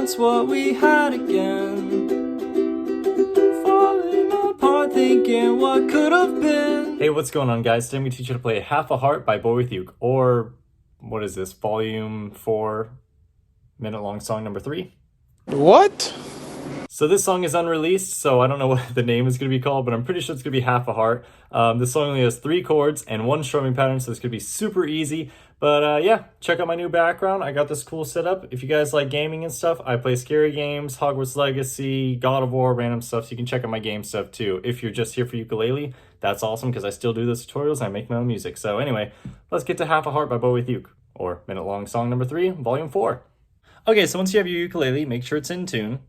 wants what we had again. Falling apart, thinking what could have been. Hey, what's going on, guys? Today I'm going to teach you to play Half a Heart by Boywithuke, or what is this, volume 4, minute-long song number 3. What? So this song is unreleased, so I don't know what the name is going to be called, but I'm pretty sure it's going to be Half a Heart. This song only has 3 chords and 1 strumming pattern, so it's going to be super easy. But yeah, check out my new background. I got this cool setup. If you guys like gaming and stuff, I play scary games, Hogwarts Legacy, God of War, random stuff, so you can check out my game stuff too. If you're just here for ukulele, that's awesome because I still do those tutorials and I make my own music. So anyway, let's get to Half a Heart by Boywithuke, or minute-long song number 3, volume 4. Okay, so once you have your ukulele, make sure it's in tune.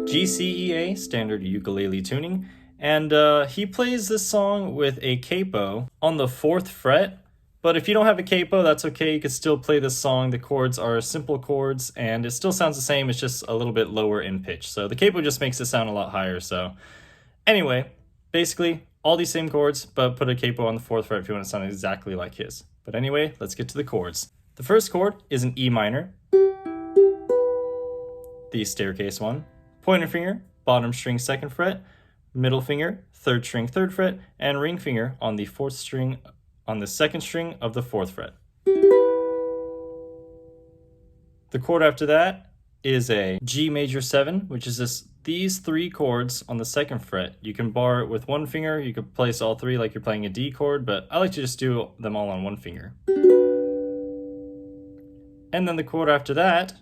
G, C, E, A, standard ukulele tuning. And he plays this song with a capo on the 4th fret. But if you don't have a capo, that's okay. You can still play this song. The chords are simple chords, and it still sounds the same. It's just a little bit lower in pitch. So the capo just makes it sound a lot higher. So anyway, basically all these same chords, but put a capo on the 4th fret if you want to sound exactly like his. But anyway, let's get to the chords. The first chord is an E minor, the staircase one. Pointer finger, bottom string 2nd fret, middle finger, 3rd string 3rd fret, and ring finger on the 4th string on the 2nd string of the 4th fret. The chord after that is a G major 7, which is these 3 chords on the 2nd fret. You can bar it with 1 finger, you could place all 3 like you're playing a D chord, but I like to just do them all on 1 finger. And then the chord after that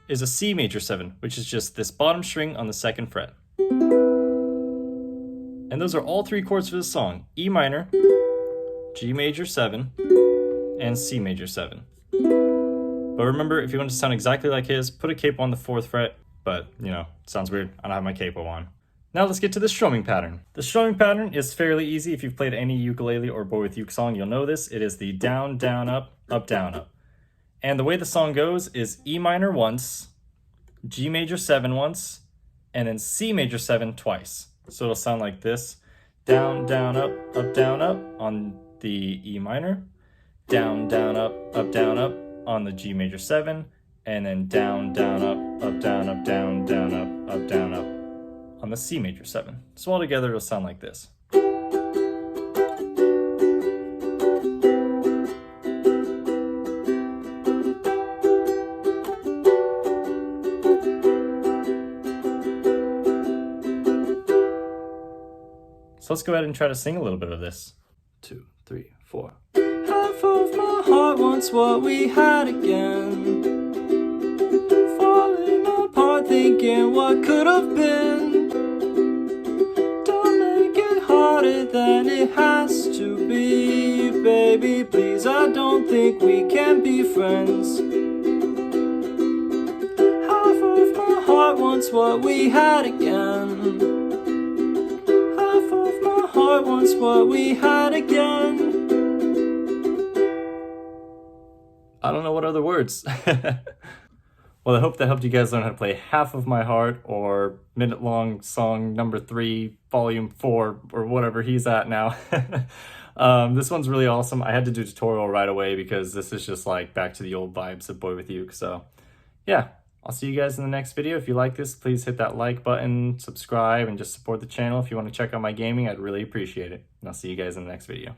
is a C major 7, which is just this bottom string on the 2nd fret. And those are all 3 chords for this song: E minor, G major 7, and C major 7. But remember, if you want to sound exactly like his, put a capo on the 4th fret, but you know, it sounds weird. I don't have my capo on. Now let's get to the strumming pattern. The strumming pattern is fairly easy. If you've played any ukulele or Boywithuke song, you'll know this. It is the down, down, up, down, up. And the way the song goes is E minor once, G major 7 once, and then C major 7 twice. So it'll sound like this: down, down, up, down, up on the E minor, down, down, up, down, up on the G major 7, and then down, down, up, down, down, up, down, up on the C major 7. So all together it'll sound like this. So let's go ahead and try to sing a little bit of this. 2, 3, 4. Half of my heart wants what we had again. Falling apart, thinking what could have been. Don't make it harder than it has to be, baby. Please, I don't think we can be friends. Half of my heart wants what we had again. Heart wants what we had again. I don't know what other words. Well, I hope that helped you guys learn how to play Half of My Heart, or minute-long song number 3, volume 4, or whatever he's at now. This one's really awesome. I had to do a tutorial right away because this is just like back to the old vibes of Boywithuke. So yeah, I'll see you guys in the next video. If you like this, please hit that like button, subscribe, and just support the channel. If you want to check out my gaming, I'd really appreciate it. And I'll see you guys in the next video.